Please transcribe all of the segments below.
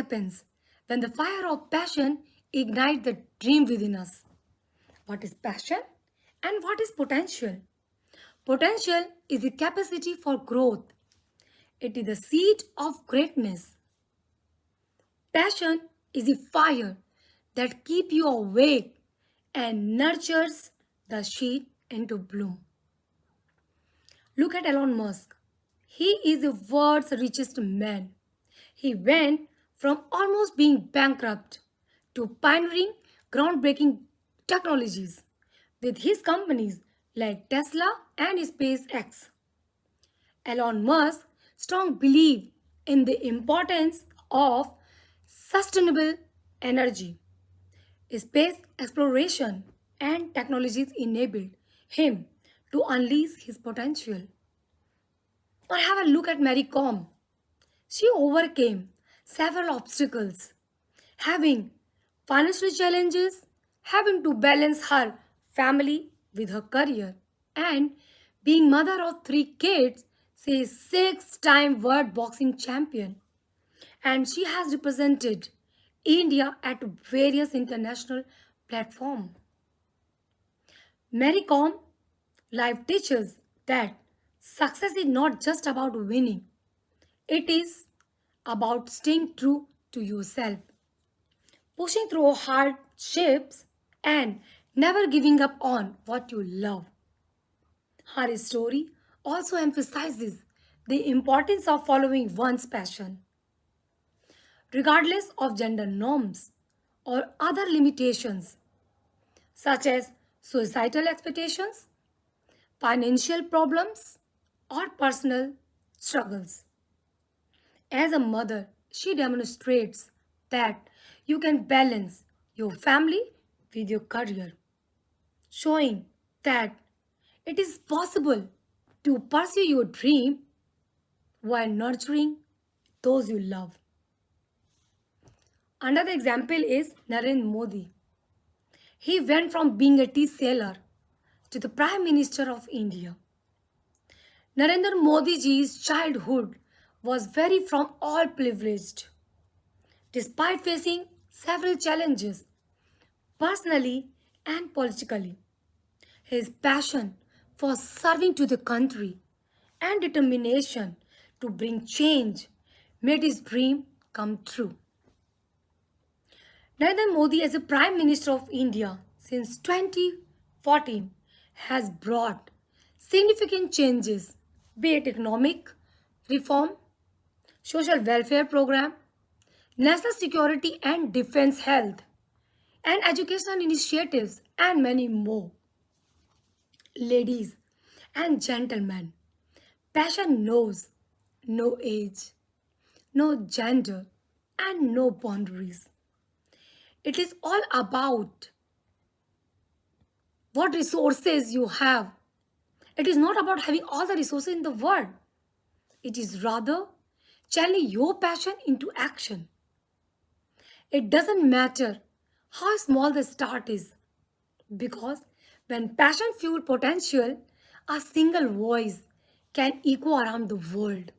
happens when the fire of passion ignites the dream within us. What is passion and what is potential? Potential is the capacity for growth. It is the seed of greatness. Passion is the fire that keeps you awake and nurtures the seed into bloom. Look at Elon Musk. He is the world's richest man. He went from almost being bankrupt to pioneering groundbreaking technologies with his companies like Tesla and SpaceX. Elon Musk strong belief in the importance of sustainable energy. Space exploration and technologies enabled him to unleash his potential. Or have a look at Mary Kom. She overcame several obstacles, having financial challenges, having to balance her family with her career, and being mother of three kids. She is six-time world boxing champion, and she has represented India at various international platforms. Mary Kom life teaches that success is not just about winning, it is about staying true to yourself, pushing through hardships, and never giving up on what you love. Her story also emphasizes the importance of following one's passion, regardless of gender norms or other limitations, such as societal expectations, financial problems, or personal struggles. As a mother, she demonstrates that you can balance your family with your career, showing that it is possible to pursue your dream while nurturing those you love. Another example is Narendra Modi. He went from being a tea seller to the Prime Minister of India. Narendra Modi ji's childhood was very from all privileged. Despite facing several challenges, personally and politically, his passion for serving to the country and determination to bring change made his dream come true. Narendra Modi, as a Prime Minister of India since 2014, has brought significant changes, be it economic reform, social welfare program, national security and defense health, and educational initiatives, and many more. Ladies and gentlemen, passion knows no age, no gender, and no boundaries. It is all about what resources you have. It is not about having all the resources in the world. It is rather channeling your passion into action. It doesn't matter how small the start is, because when passion fuels potential, a single voice can echo around the world.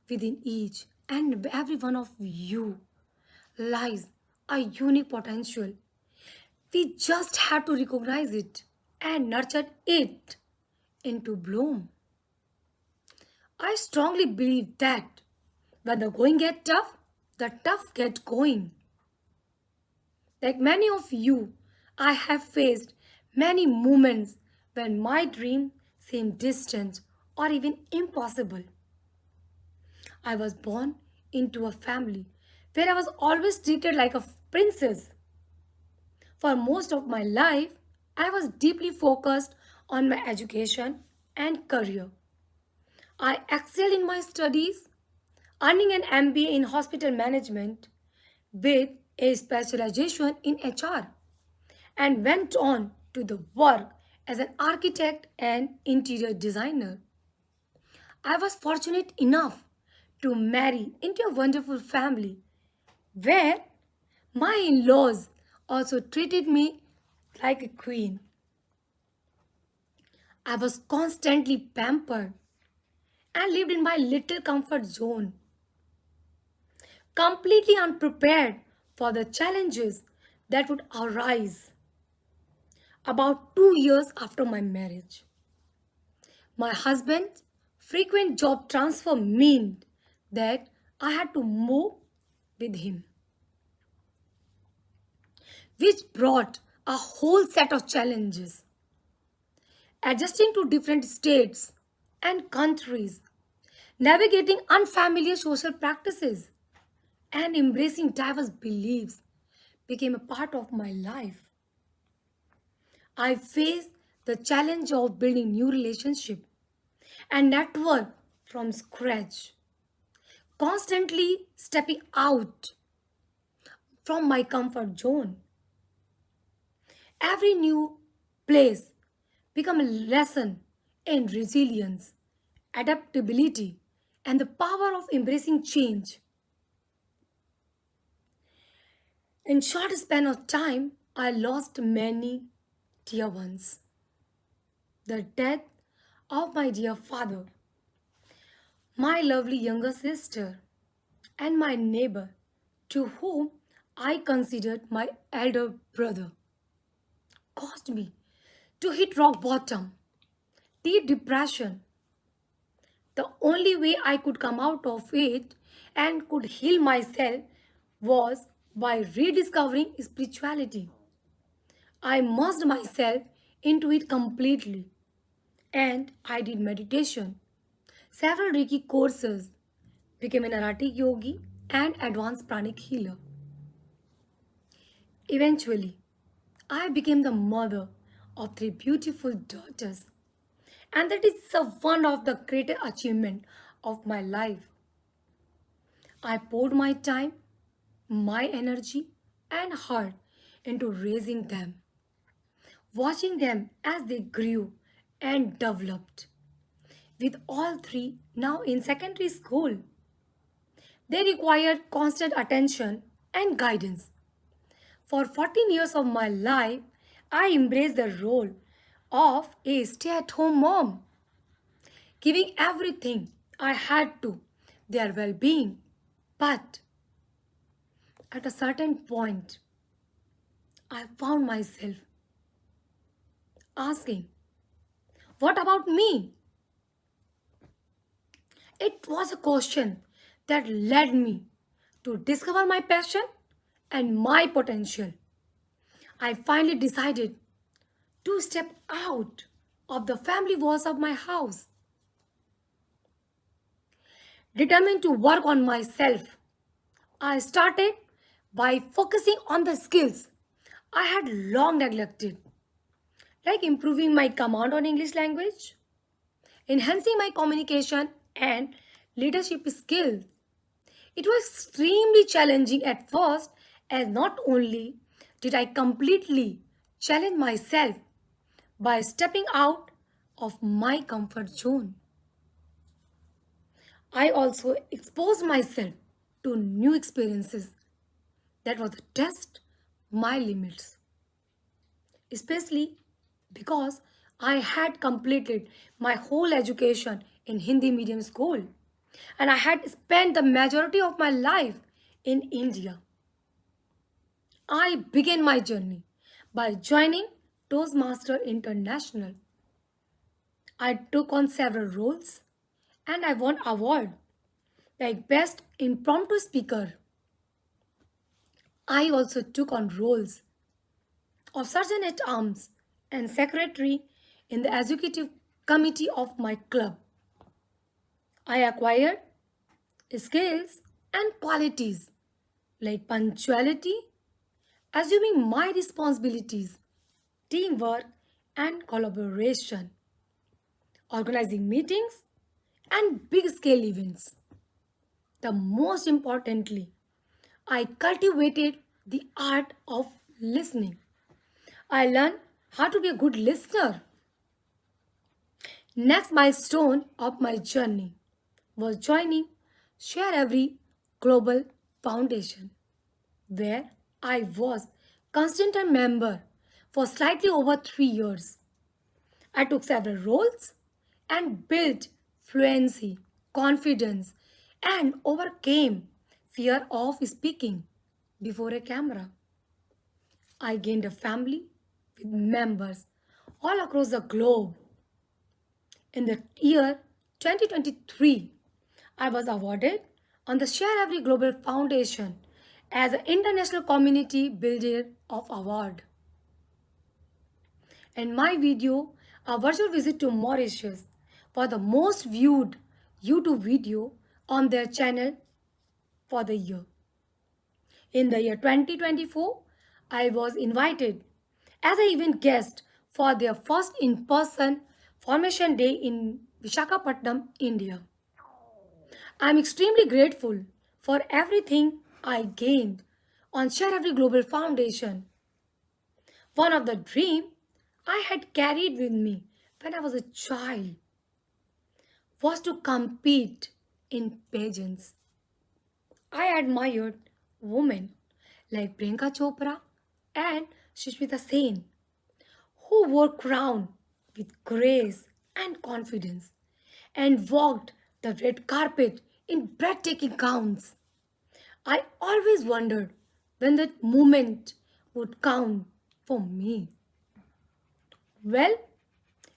Within each and every one of you lies a unique potential. We just have to recognize it and nurture it into bloom. I strongly believe that when the going gets tough, the tough get going. Like many of you, I have faced many moments when my dream seemed distant or even impossible. I was born into a family where I was always treated like a princess. For most of my life, I was deeply focused on my education and career. I excelled in my studies, earning an MBA in hospital management with a specialization in HR, and went on to the work as an architect and interior designer. I was fortunate enough to marry into a wonderful family where my in-laws also treated me like a queen. I was constantly pampered and lived in my little comfort zone. completely unprepared for the challenges that would arise. About 2 years after my marriage, my husband's frequent job transfer meant that I had to move with him, which brought a whole set of challenges. Adjusting to different states and countries, navigating unfamiliar social practices, and embracing diverse beliefs became a part of my life. I faced the challenge of building new relationships and network from scratch, constantly stepping out from my comfort zone. Every new place become a lesson in resilience, adaptability, and the power of embracing change. In short span of time, I lost many dear ones. The death of my dear father, my lovely younger sister, and my neighbor, to whom I considered my elder brother, caused me to hit rock bottom, deep depression. The only way I could come out of it and could heal myself was by rediscovering spirituality. I immersed myself into it completely and I did meditation, several Reiki courses, became an Rathi yogi and advanced pranic healer. Eventually, I became the mother of three beautiful daughters, and that is one of the greatest achievements of my life. I poured my time, my energy, and heart into raising them, watching them as they grew and developed. With all three now in secondary school, they required constant attention and guidance. For 14 years of my life, I embraced the role of a stay at home mom, giving everything I had to their well being. But at a certain point, I found myself asking, what about me? It was a question that led me to discover my passion and my potential. I finally decided to step out of the family walls of my house, determined to work on myself. I started by focusing on the skills I had long neglected, like improving my command on English language, enhancing my communication and leadership skills. It was extremely challenging at first, as not only did I completely challenge myself by stepping out of my comfort zone, I also exposed myself to new experiences that was to test my limits, especially because I had completed my whole education in Hindi medium school and I had spent the majority of my life in India. I began my journey by joining Toastmaster International. I took on several roles and I won award like best impromptu speaker. I also took on roles of sergeant at arms and secretary in the executive committee of my club. I acquired skills and qualities like punctuality, assuming my responsibilities, teamwork, and collaboration, organizing meetings and big scale events. The most importantly, I cultivated the art of listening. I learned how to be a good listener. Next milestone of my journey was joining Share Every Global Foundation, where I was constant member for slightly over 3 years. I took several roles and built fluency, confidence, and overcame fear of speaking before a camera. I gained a family with members all across the globe. In the year 2023, I was awarded on the Share Every Global Foundation as an International Community Builder of Award. And my video, a virtual visit to Mauritius, was the most viewed YouTube video on their channel for the year. In the year 2024, I was invited as an event guest for their first in-person formation day in Visakhapatnam, India. I am extremely grateful for everything I gained on Share Every Global Foundation. One of the dreams I had carried with me when I was a child was to compete in pageants. I admired women like Priyanka Chopra and Sushmita Sen who wore crown with grace and confidence and walked the red carpet in breathtaking gowns. I always wondered when that moment would count for me. Well,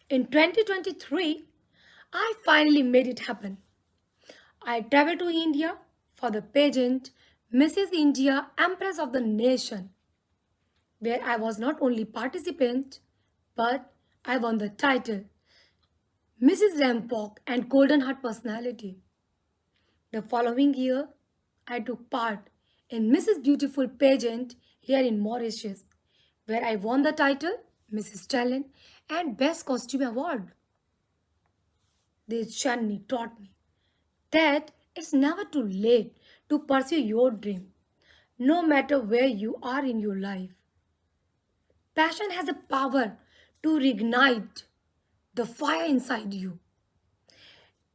in 2023, I finally made it happen. I traveled to India for the pageant Mrs. India Empress of the Nation, where I was not only participant but I won the title Mrs. Rampok and Golden Heart Personality. The following year, I took part in Mrs. Beautiful pageant here in Mauritius, where I won the title Mrs. Talent and Best Costume Award. This journey taught me that it's never too late to pursue your dream, no matter where you are in your life. Passion has the power to reignite the fire inside you.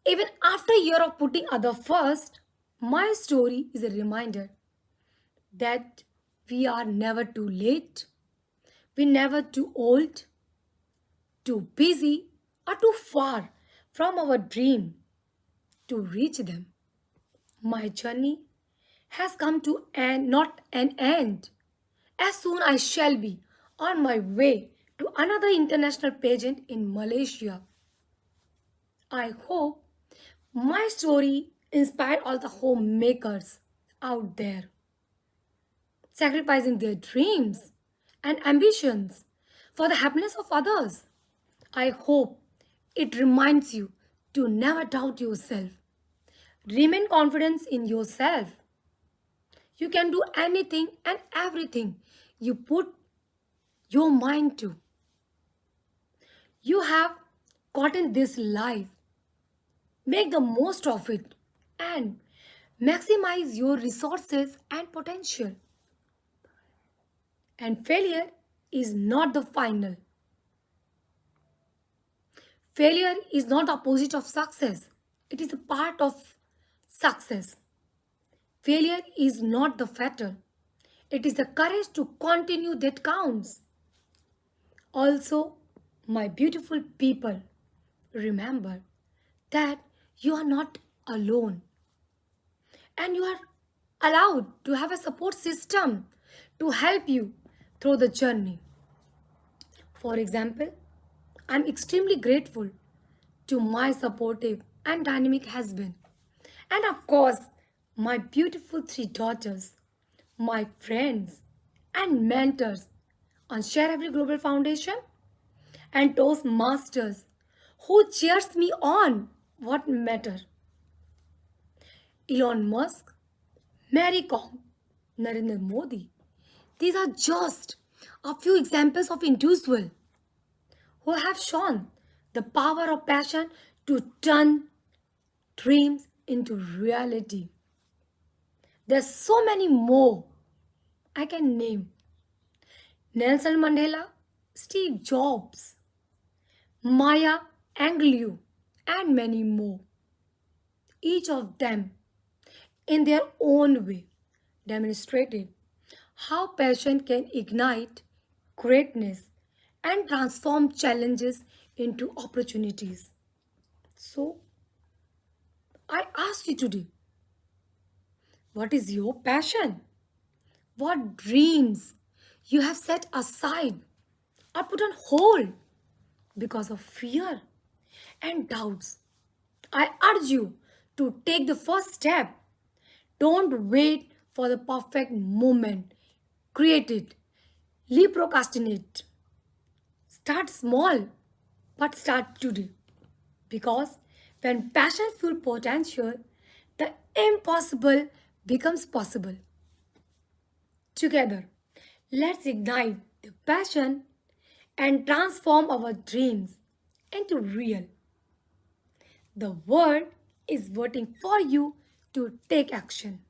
Even after a year of putting others first, my story is a reminder that we are never too late, we're never too old, too busy, or too far from our dream to reach them. My journey has come to an not an end. As soon I shall be on my way to another international pageant in Malaysia. I hope my story inspired all the homemakers out there, sacrificing their dreams and ambitions for the happiness of others. I hope it reminds you to never doubt yourself. Remain confident in yourself. You can do anything and everything you put your mind to. You have gotten this life. Make the most of it and maximize your resources and potential. And failure is not the final. Failure is not the opposite of success. It is a part of success. Failure is not the fatal. It is the courage to continue that counts. Also, my beautiful people, remember that you are not alone and you are allowed to have a support system to help you through the journey. For example, I'm extremely grateful to my supportive and dynamic husband, and of course, my beautiful three daughters, my friends and mentors on Share Every Global Foundation and Toastmasters who cheers me on what matter. Elon Musk, Mary Kom, Narendra Modi. These are just a few examples of individuals who have shown the power of passion to turn dreams into reality. There's so many more I can name. Nelson Mandela, Steve Jobs, Maya Angelou, and many more. Each of them, in their own way, demonstrated how passion can ignite greatness and transform challenges into opportunities. So, I ask you today, What is your passion? What dreams you have set aside or put on hold because of fear and doubts? I urge you to take the first step. Don't wait for the perfect moment. Create it. Leave procrastinate. Start small, but start today. Because when passion fuels potential, the impossible becomes possible. Together, let's ignite the passion and transform our dreams into real. The world is waiting for you to take action.